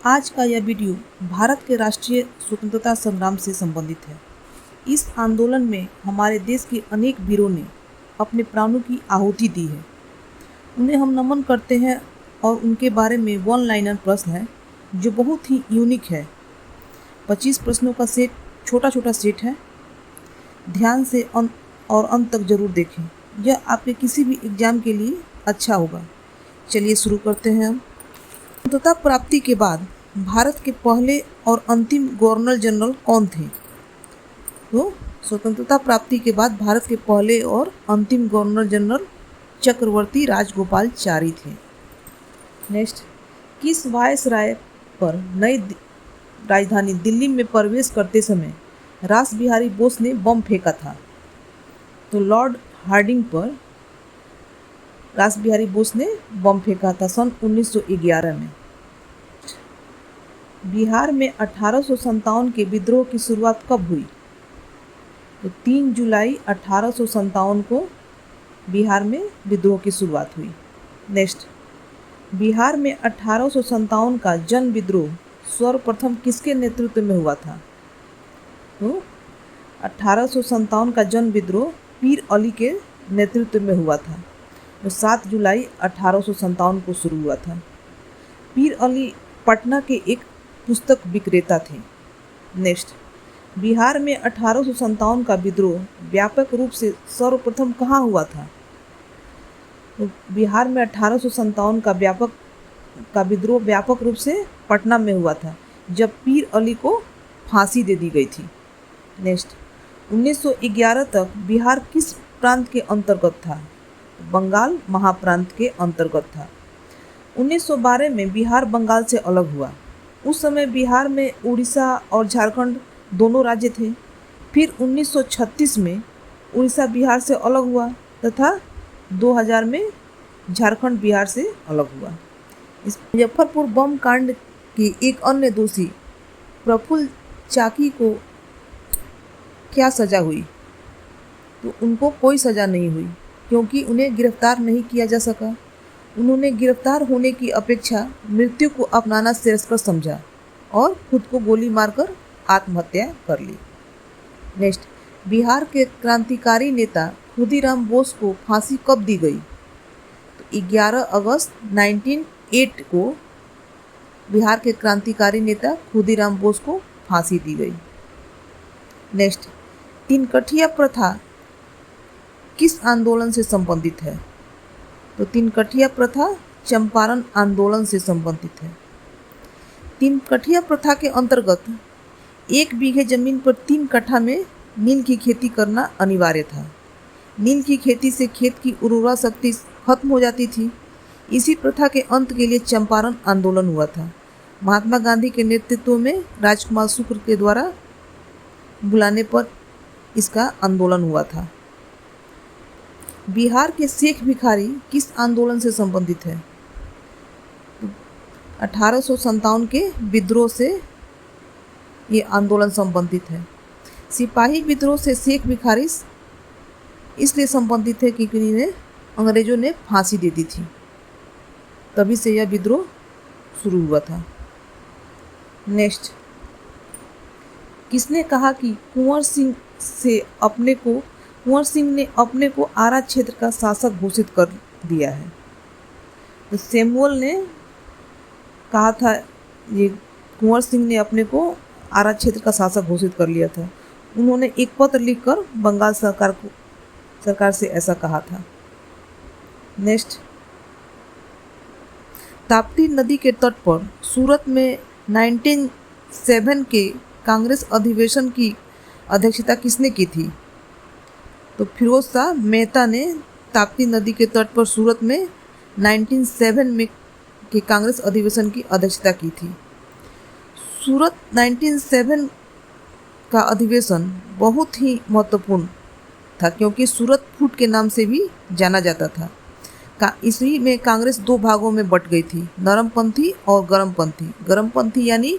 आज का यह वीडियो भारत के राष्ट्रीय स्वतंत्रता संग्राम से संबंधित है। इस आंदोलन में हमारे देश के अनेक वीरों ने अपने प्राणों की आहुति दी है। उन्हें हम नमन करते हैं और उनके बारे में वन लाइनर प्रश्न है जो बहुत ही यूनिक है। 25 प्रश्नों का सेट, छोटा छोटा सेट है। ध्यान से और अंत तक जरूर देखें, यह आपके किसी भी एग्जाम के लिए अच्छा होगा। चलिए शुरू करते हैं हम। स्वतंत्रता प्राप्ति के बाद भारत के पहले और अंतिम गवर्नर जनरल कौन थे? तो स्वतंत्रता प्राप्ति के बाद भारत के पहले और अंतिम गवर्नर जनरल चक्रवर्ती राजगोपालचारी थे। नेक्स्ट, किस वायसराय पर नई राजधानी दिल्ली में प्रवेश करते समय रास बिहारी बोस ने बम फेंका था? तो लॉर्ड हार्डिंग पर रास बिहारी बोस ने बम फेंका था सन 1911 में। बिहार में 1857 के विद्रोह की शुरुआत कब हुई? तो 3 जुलाई 1857 को बिहार में विद्रोह की शुरुआत हुई। नेक्स्ट, बिहार में 1857 का जन विद्रोह सर्वप्रथम किसके नेतृत्व में हुआ था? तो 1857 का जन विद्रोह पीर अली के नेतृत्व में हुआ था। तो 7 जुलाई 1857 को शुरू हुआ था। पीर अली पटना के एक पुस्तक विक्रेता थे। नेक्स्ट, बिहार में 1857 का विद्रोह व्यापक रूप से सर्वप्रथम कहाँ हुआ था? तो बिहार में 1857 का विद्रोह व्यापक रूप से पटना में हुआ था, जब पीर अली को फांसी दे दी गई थी। नेक्स्ट, 1911 तक बिहार किस प्रांत के अंतर्गत था? बंगाल महाप्रांत के अंतर्गत था। 1912 में बिहार बंगाल से अलग हुआ। उस समय बिहार में उड़ीसा और झारखंड दोनों राज्य थे। फिर 1936 में उड़ीसा बिहार से अलग हुआ तथा 2000 में झारखंड बिहार से अलग हुआ। इस मुजफ्फरपुर बम कांड के एक अन्य दोषी प्रफुल्ल चाकी को क्या सज़ा हुई? तो उनको कोई सज़ा नहीं हुई, क्योंकि उन्हें गिरफ्तार नहीं किया जा सका। उन्होंने गिरफ्तार होने की अपेक्षा मृत्यु को अपनाना श्रेयस्कर समझा और खुद को गोली मारकर आत्महत्या कर ली। नेक्स्ट, बिहार के क्रांतिकारी नेता खुदीराम बोस को फांसी कब दी गई? तो 11 अगस्त 1908 को बिहार के क्रांतिकारी नेता खुदीराम बोस को फांसी दी गई। नेक्स्ट, तीनकठिया प्रथा किस आंदोलन से संबंधित है? तो तीनकठिया प्रथा चंपारण आंदोलन से संबंधित है। तीनकठिया प्रथा के अंतर्गत 1 बीघे जमीन पर 3 कट्ठा में नील की खेती करना अनिवार्य था। नील की खेती से खेत की उर्वरा शक्ति खत्म हो जाती थी। इसी प्रथा के अंत के लिए चंपारण आंदोलन हुआ था। महात्मा गांधी के नेतृत्व में राजकुमार शुक्ल के द्वारा बुलाने पर इसका आंदोलन हुआ था। बिहार के शेख भिखारी किस आंदोलन से संबंधित है? 1857 के विद्रोह से ये आंदोलन संबंधित है। सिपाही विद्रोह से शेख भिखारी इसलिए संबंधित है क्योंकि इन्हें अंग्रेजों ने फांसी दे दी थी, तभी से यह विद्रोह शुरू हुआ था। नेक्स्ट, किसने कहा कि कुंवर सिंह ने अपने को आरा क्षेत्र का शासक घोषित कर दिया है? तो सैमुअल ने कहा था, ये कुंवर सिंह ने अपने को आरा क्षेत्र का शासक घोषित कर लिया था। उन्होंने एक पत्र लिखकर बंगाल सरकार से ऐसा कहा था। नेक्स्ट, ताप्ती नदी के तट पर सूरत में 1907 के कांग्रेस अधिवेशन की अध्यक्षता किसने की थी? तो फिरोज शाह मेहता ने ताप्ती नदी के तट पर सूरत में 1907 में के कांग्रेस अधिवेशन की अध्यक्षता की थी। सूरत 1907 का अधिवेशन बहुत ही महत्वपूर्ण था, क्योंकि सूरत फूट के नाम से भी जाना जाता था। इसी में कांग्रेस 2 भागों में बट गई थी, नरमपंथी और गरमपंथी। गरमपंथी यानी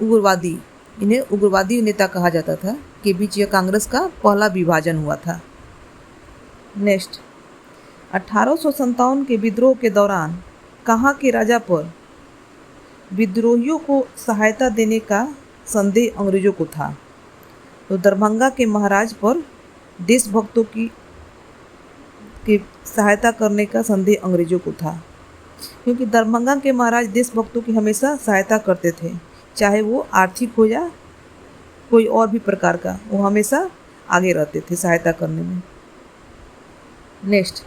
उग्रवादी, इन्हें उग्रवादी नेता कहा जाता था, के बीच यह कांग्रेस का पहला विभाजन हुआ था। नेक्स्ट, 1857 के विद्रोह के दौरान कहाँ के राजा पर विद्रोहियों को सहायता देने का संदेह अंग्रेजों को था। तो दरभंगा के महाराज पर देशभक्तों की सहायता करने का संदेह अंग्रेजों को था, क्योंकि दरभंगा के महाराज देशभक्तों की हमेशा सहायता करते थे, चाहे वो आर्थिक हो या कोई और भी प्रकार का, वो हमेशा आगे रहते थे सहायता करने में। नेक्स्ट,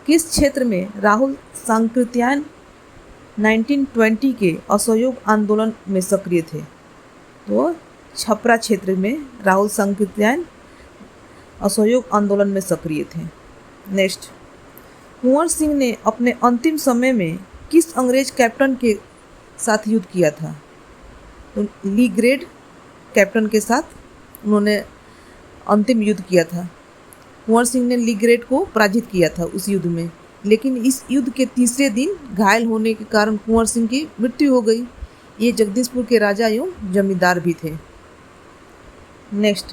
किस क्षेत्र में राहुल सांकृत्यायन 1920 के असहयोग आंदोलन में सक्रिय थे? तो छपरा क्षेत्र में राहुल सांकृत्यायन असहयोग आंदोलन में सक्रिय थे। नेक्स्ट, कुंवर सिंह ने अपने अंतिम समय में किस अंग्रेज कैप्टन के साथ युद्ध किया था? तो ली ग्रेड कैप्टन के साथ उन्होंने अंतिम युद्ध किया था। कुंवर सिंह ने ली ग्रेड को पराजित किया था उस युद्ध में, लेकिन इस युद्ध के तीसरे दिन घायल होने के कारण कुंवर सिंह की मृत्यु हो गई। ये जगदीशपुर के राजा एवं जमींदार भी थे। नेक्स्ट,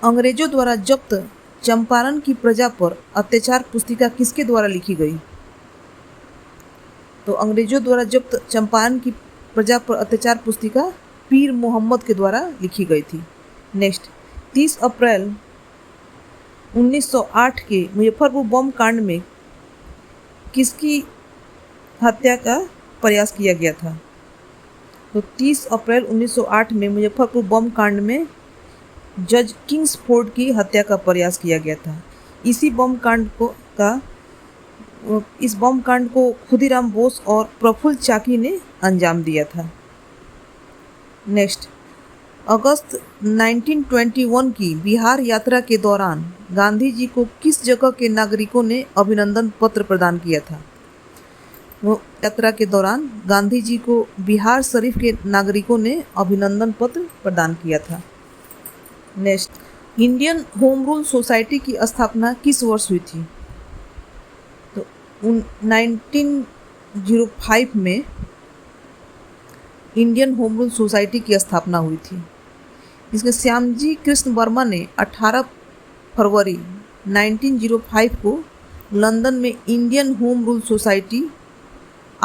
अंग्रेजों द्वारा जब्त चंपारण की प्रजा पर अत्याचार पुस्तिका किसके द्वारा लिखी गई? तो अंग्रेजों द्वारा जब्त चंपारण की प्रजा पर अत्याचार पुस्तिका पीर मोहम्मद के द्वारा लिखी गई थी। नेक्स्ट, 30 अप्रैल 1908 के मुजफ्फरपुर बम कांड में किसकी हत्या का प्रयास किया गया था? तो 30 अप्रैल 1908 में मुजफ्फरपुर बम कांड में जज किंग्सफोर्ड की हत्या का प्रयास किया गया था। इस बम कांड को खुदीराम बोस और प्रफुल्ल चाकी ने अंजाम दिया था। नेक्स्ट, अगस्त 1921 की बिहार यात्रा के दौरान गांधी जी को किस जगह के नागरिकों ने अभिनंदन पत्र प्रदान किया था? वो यात्रा के दौरान गांधी जी को बिहार शरीफ के नागरिकों ने अभिनंदन पत्र प्रदान किया था। Next, Indian home rule society की स्थापना किस वर्ष हुई थी? तो 1905 में इंडियन होम रूल सोसाइटी की स्थापना हुई थी। इसके श्यामजी कृष्ण वर्मा ने 18 फरवरी 1905 को लंदन में Indian home rule society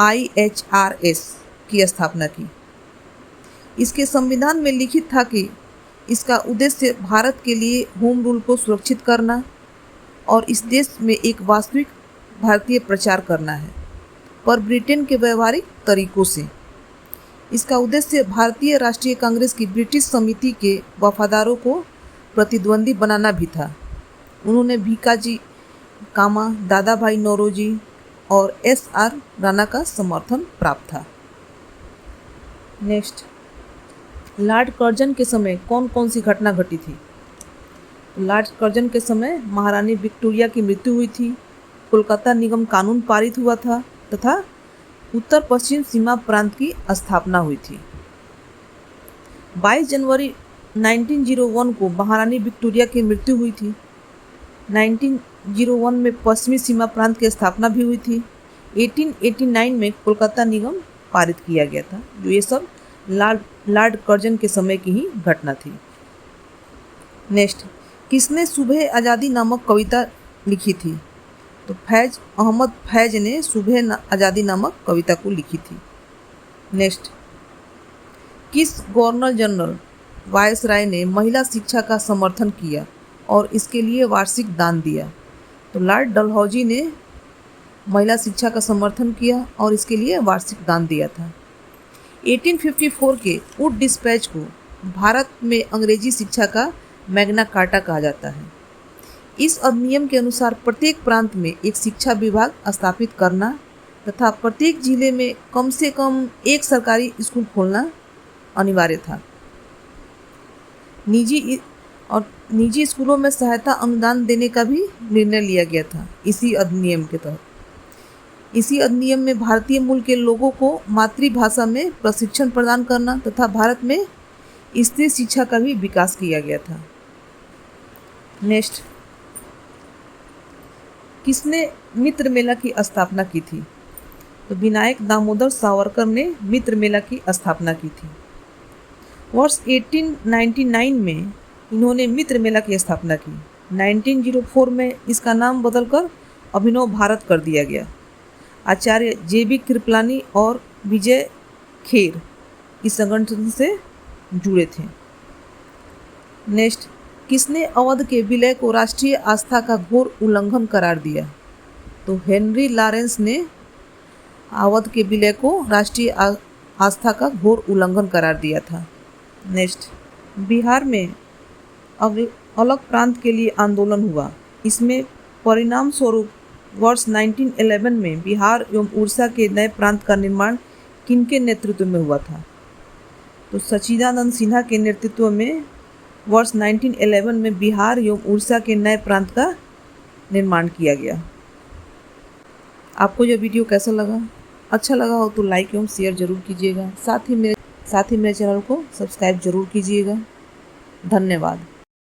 IHRS की स्थापना की। इसके संविधान में लिखित था कि इसका उद्देश्य भारत के लिए होम रूल को सुरक्षित करना और इस देश में एक वास्तविक भारतीय प्रचार करना है, पर ब्रिटेन के व्यवहारिक तरीकों से। इसका उद्देश्य भारतीय राष्ट्रीय कांग्रेस की ब्रिटिश समिति के वफादारों को प्रतिद्वंदी बनाना भी था। उन्होंने भीकाजी कामा, दादा भाई नौरोजी और SR राणा का समर्थन प्राप्त था। नेक्स्ट, लॉर्ड कर्जन के समय कौन कौन सी घटना घटी थी? लॉर्ड कर्जन के समय महारानी विक्टोरिया की मृत्यु हुई थी, कोलकाता निगम कानून पारित हुआ था तथा उत्तर पश्चिम सीमा प्रांत की स्थापना हुई थी। 22 जनवरी 1901 को महारानी विक्टोरिया की मृत्यु हुई थी। 1901 में पश्चिमी सीमा प्रांत की स्थापना भी हुई थी। 1889 में कोलकाता निगम पारित किया गया था। जो ये सब लॉर्ड कर्जन के समय की ही घटना थी। नेक्स्ट, किसने सुबह आज़ादी नामक कविता लिखी थी? तो फैज अहमद फैज ने सुबह आज़ादी नामक कविता को लिखी थी। नेक्स्ट, किस गवर्नर जनरल वायसराय ने महिला शिक्षा का समर्थन किया और इसके लिए वार्षिक दान दिया? तो लॉर्ड डलहौजी ने महिला शिक्षा का समर्थन किया और इसके लिए वार्षिक दान दिया था। 1854 के वुड डिस्पैच को भारत में अंग्रेजी शिक्षा का मैग्ना कार्टा कहा जाता है। इस अधिनियम के अनुसार प्रत्येक प्रांत में एक शिक्षा विभाग स्थापित करना तथा प्रत्येक जिले में कम से कम एक सरकारी स्कूल खोलना अनिवार्य था। निजी स्कूलों में सहायता अनुदान देने का भी निर्णय लिया गया था इसी अधिनियम के तहत। इसी अधिनियम में भारतीय मूल के लोगों को मातृभाषा में प्रशिक्षण प्रदान करना तथा भारत में स्त्री शिक्षा का भी विकास किया गया था। नेक्स्ट, किसने मित्र मेला की स्थापना की थी? तो विनायक दामोदर सावरकर ने मित्र मेला की स्थापना की थी। वर्ष 1899 में इन्होंने मित्र मेला की स्थापना की। 1904 में इसका नाम बदलकर अभिनव भारत कर दिया गया। आचार्य JB कृपलानी और विजय खेर इस संगठन से जुड़े थे। नेक्स्ट, किसने अवध के विलय को राष्ट्रीय आस्था का घोर उल्लंघन करार दिया? तो हेनरी लॉरेंस ने अवध के विलय को राष्ट्रीय आस्था का घोर उल्लंघन करार दिया था। नेक्स्ट, बिहार में अलग प्रांत के लिए आंदोलन हुआ। इसमें परिणाम स्वरूप वर्ष 1911 में बिहार एवं उड़ीसा के नए प्रांत का निर्माण किनके नेतृत्व में हुआ था? तो सच्चिदानंद सिन्हा के नेतृत्व में वर्ष 1911 में बिहार एवं उड़ीसा के नए प्रांत का निर्माण किया गया। आपको यह वीडियो कैसा लगा? अच्छा लगा हो तो लाइक एवं शेयर जरूर कीजिएगा। साथ ही मेरे चैनल को सब्सक्राइब जरूर कीजिएगा। धन्यवाद।